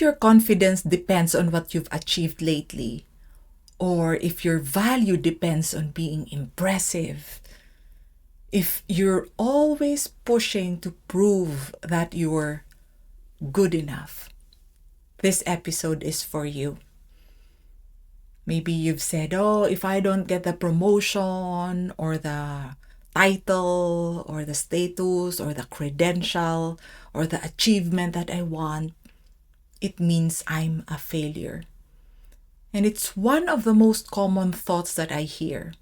your confidence depends on what you've achieved lately, or if your value depends on being impressive, if you're always pushing to prove that you're good enough, this episode is for you. Maybe you've said, oh, if I don't get the promotion or the title or the status or the credential or the achievement that I want, it means I'm a failure. And it's one of the most common thoughts that I hear.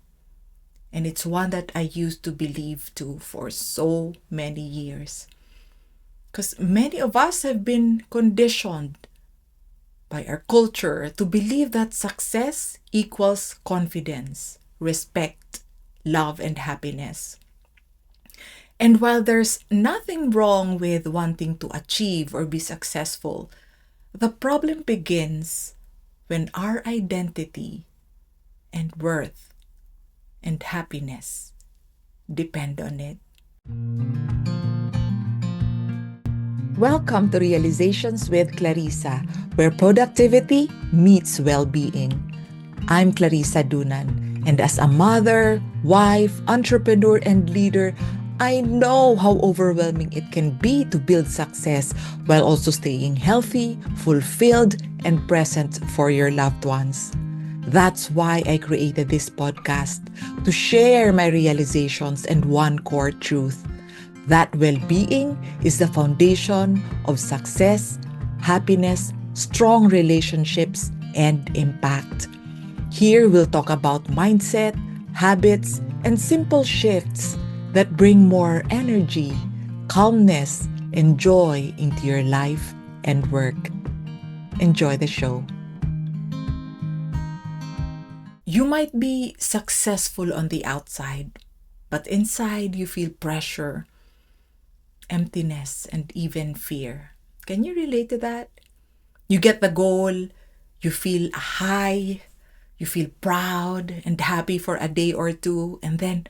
And it's one that I used to believe too for so many years. Because many of us have been conditioned by our culture to believe that success equals confidence, respect, love, and happiness. And while there's nothing wrong with wanting to achieve or be successful, the problem begins when our identity and worth and happiness depend on it. Welcome to Realizations with Clarissa, where productivity meets well-being. I'm Clarissa Dunan, and as a mother, wife, entrepreneur, and leader, I know how overwhelming it can be to build success while also staying healthy, fulfilled, and present for your loved ones. That's why I created this podcast, to share my realizations and one core truth: that well-being is the foundation of success, happiness, strong relationships, and impact. Here we'll talk about mindset, habits, and simple shifts that bring more energy, calmness, and joy into your life and work. Enjoy the show. You might be successful on the outside, but inside you feel pressure, emptiness, and even fear. Can you relate to that? You get the goal, you feel a high, you feel proud and happy for a day or two, and then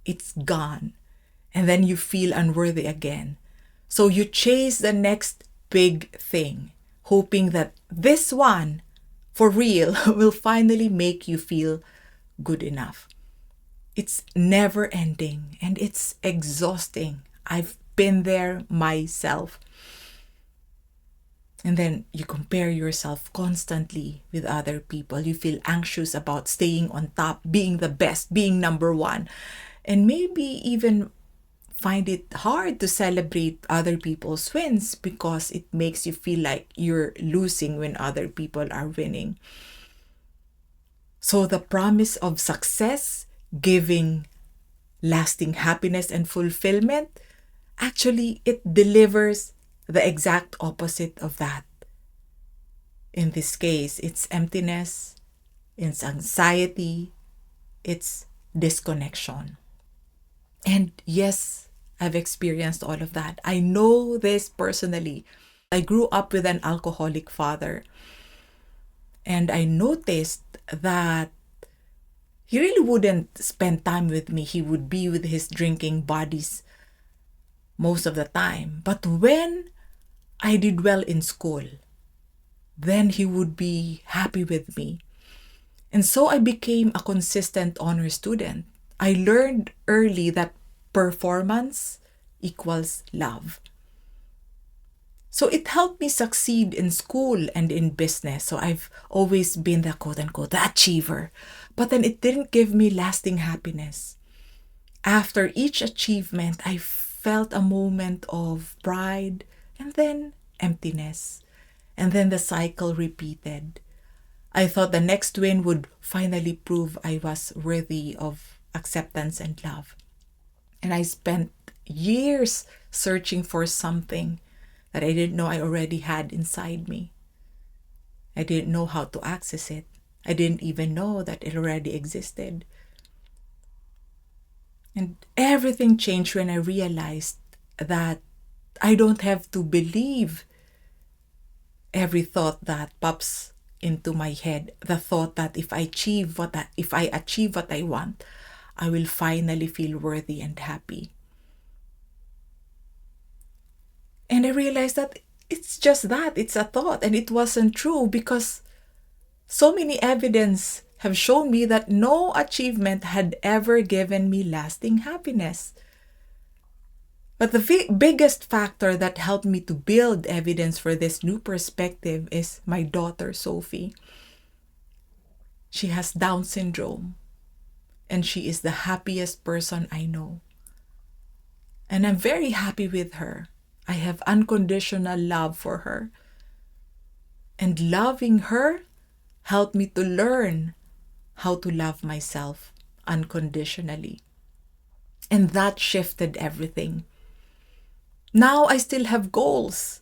it's gone. And then you feel unworthy again. So you chase the next big thing, hoping that this one, for real, will finally make you feel good enough. It's never ending and it's exhausting. I've been there myself. And then you compare yourself constantly with other people. You feel anxious about staying on top, being the best, being number one, and maybe even find it hard to celebrate other people's wins because it makes you feel like you're losing when other people are winning. So the promise of success, giving lasting happiness and fulfillment, actually, it delivers the exact opposite of that. In this case, it's emptiness, it's anxiety, it's disconnection. And yes, I've experienced all of that. I know this personally. I grew up with an alcoholic father, and I noticed that he really wouldn't spend time with me. He would be with his drinking buddies most of the time. But when I did well in school, then he would be happy with me. And so I became a consistent honor student. I learned early that performance equals love. So it helped me succeed in school and in business. So I've always been the quote-unquote the achiever. But then it didn't give me lasting happiness. After each achievement, I felt a moment of pride and then emptiness. And then the cycle repeated. I thought the next win would finally prove I was worthy of acceptance and love. And I spent years searching for something that I didn't know I already had inside me. I didn't know how to access it. I didn't even know that it already existed. And everything changed when I realized that I don't have to believe every thought that pops into my head. The thought that if I achieve what I want, I will finally feel worthy and happy. And I realized that it's just that, it's a thought, and it wasn't true because so many evidence have shown me that no achievement had ever given me lasting happiness. But the biggest factor that helped me to build evidence for this new perspective is my daughter, Sophie. She has Down syndrome, and she is the happiest person I know. And I'm very happy with her. I have unconditional love for her. And loving her helped me to learn how to love myself unconditionally. And that shifted everything. Now I still have goals,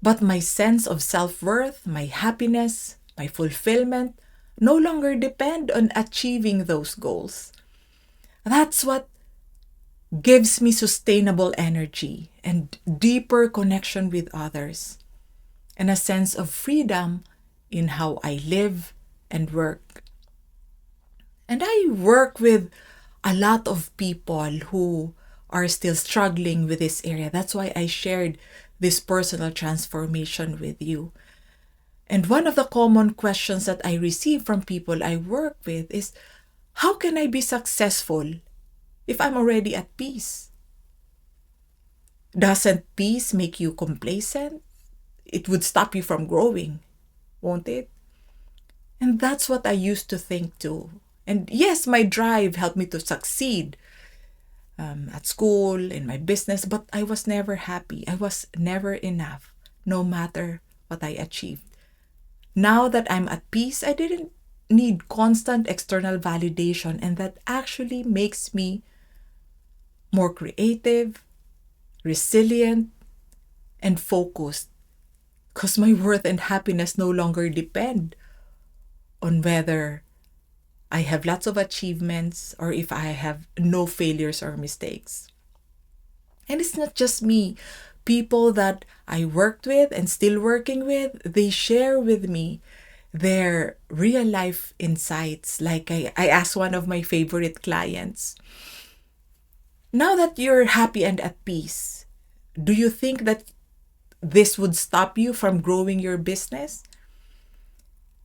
but my sense of self-worth, my happiness, my fulfillment no longer depend on achieving those goals. That's what gives me sustainable energy and deeper connection with others, and a sense of freedom in how I live and work. And I work with a lot of people who are still struggling with this area. That's why I shared this personal transformation with you. And one of the common questions that I receive from people I work with is, how can I be successful if I'm already at peace? Doesn't peace make you complacent? It would stop you from growing, won't it? And that's what I used to think too. And yes, my drive helped me to succeed at school, in my business, but I was never happy. I was never enough, no matter what I achieved. Now that I'm at peace, I didn't need constant external validation, and that actually makes me more creative, resilient, and focused, because my worth and happiness no longer depend on whether I have lots of achievements or if I have no failures or mistakes. And it's not just me. People that I worked with and still working with, they share with me their real life insights. Like I asked one of my favorite clients, now that you're happy and at peace, do you think that this would stop you from growing your business?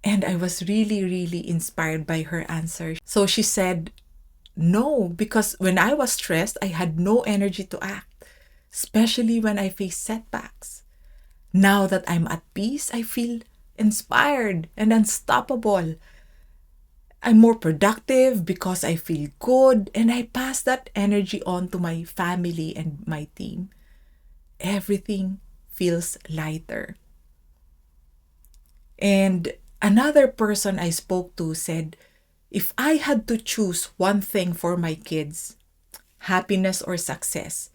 And I was really, really inspired by her answer. So she said, no, because when I was stressed, I had no energy to act, especially when I face setbacks. Now that I'm at peace, I feel inspired and unstoppable. I'm more productive because I feel good, and I pass that energy on to my family and my team. Everything feels lighter. And another person I spoke to said, if I had to choose one thing for my kids, happiness or success,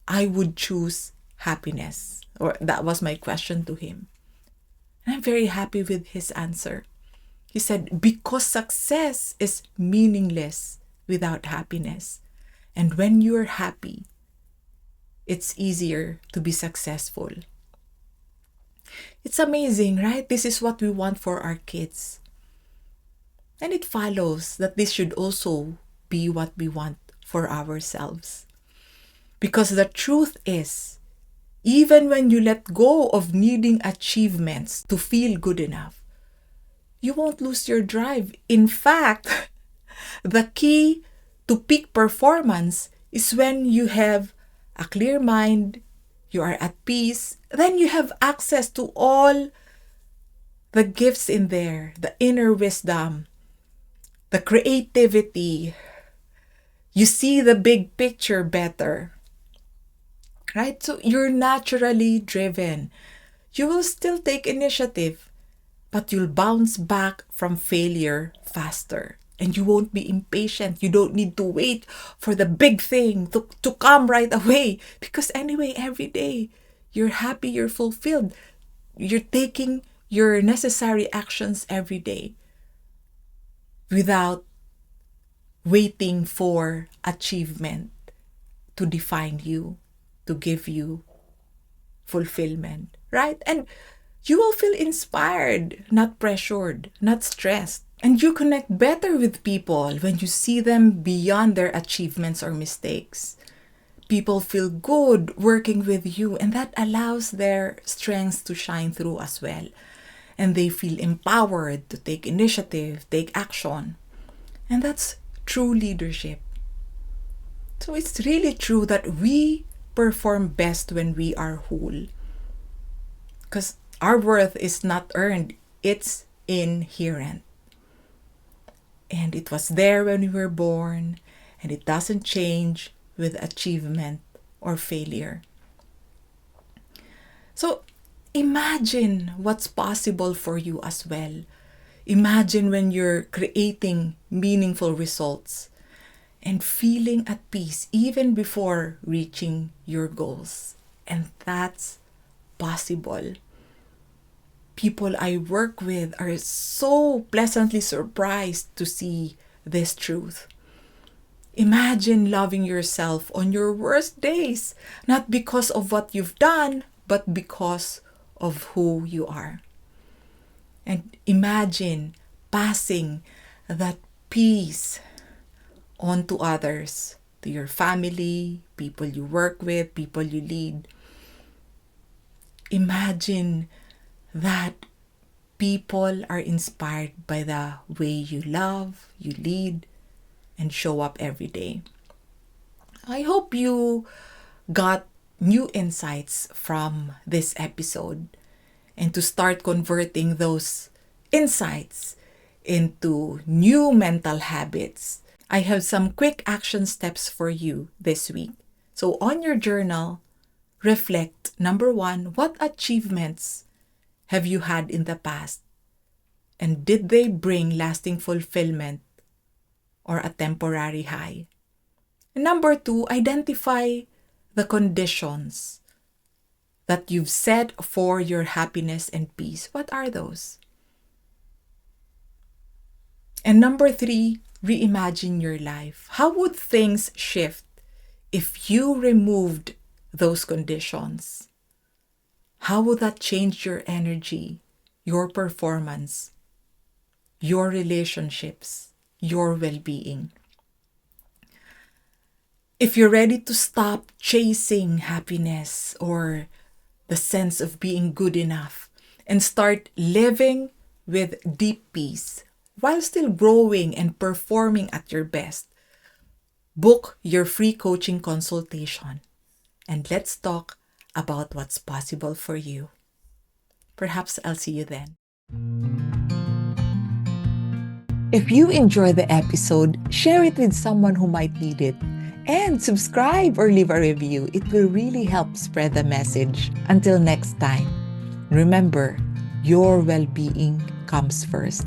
I would choose happiness. Or that was my question to him. And I'm very happy with his answer. He said, because success is meaningless without happiness. And when you're happy, it's easier to be successful. It's amazing, right? This is what we want for our kids. And it follows that this should also be what we want for ourselves. Because the truth is, even when you let go of needing achievements to feel good enough, you won't lose your drive. In fact, the key to peak performance is when you have a clear mind, you are at peace, then you have access to all the gifts in there, the inner wisdom, the creativity. You see the big picture better, right? So you're naturally driven. You will still take initiative, but you'll bounce back from failure faster. And you won't be impatient. You don't need to wait for the big thing to come right away. Because anyway, every day, you're happy, you're fulfilled. You're taking your necessary actions every day without waiting for achievement to define you, to give you fulfillment, right? And you will feel inspired, not pressured, not stressed. And you connect better with people when you see them beyond their achievements or mistakes. People feel good working with you, and that allows their strengths to shine through as well. And they feel empowered to take initiative, take action. And that's true leadership. So it's really true that we perform best when we are whole. Because our worth is not earned, it's inherent. And it was there when we were born, and it doesn't change with achievement or failure. So imagine what's possible for you as well. Imagine when you're creating meaningful results and feeling at peace even before reaching your goals. And that's possible. People I work with are so pleasantly surprised to see this truth. Imagine loving yourself on your worst days, not because of what you've done, but because of who you are. And imagine passing that peace on to others, to your family, people you work with, people you lead. Imagine that people are inspired by the way you love, you lead, and show up every day. I hope you got new insights from this episode, and to start converting those insights into new mental habits. I have some quick action steps for you this week. So on your journal, reflect, number 1, what achievements have you had in the past? And did they bring lasting fulfillment or a temporary high? And number 2, identify the conditions that you've set for your happiness and peace. What are those? And number 3, reimagine your life. How would things shift if you removed those conditions? How would that change your energy, your performance, your relationships, your well-being? If you're ready to stop chasing happiness or the sense of being good enough and start living with deep peace while still growing and performing at your best, book your free coaching consultation and let's talk about what's possible for you. Perhaps I'll see you then. If you enjoyed the episode, share it with someone who might need it. And subscribe or leave a review. It will really help spread the message. Until next time, remember, your well-being comes first.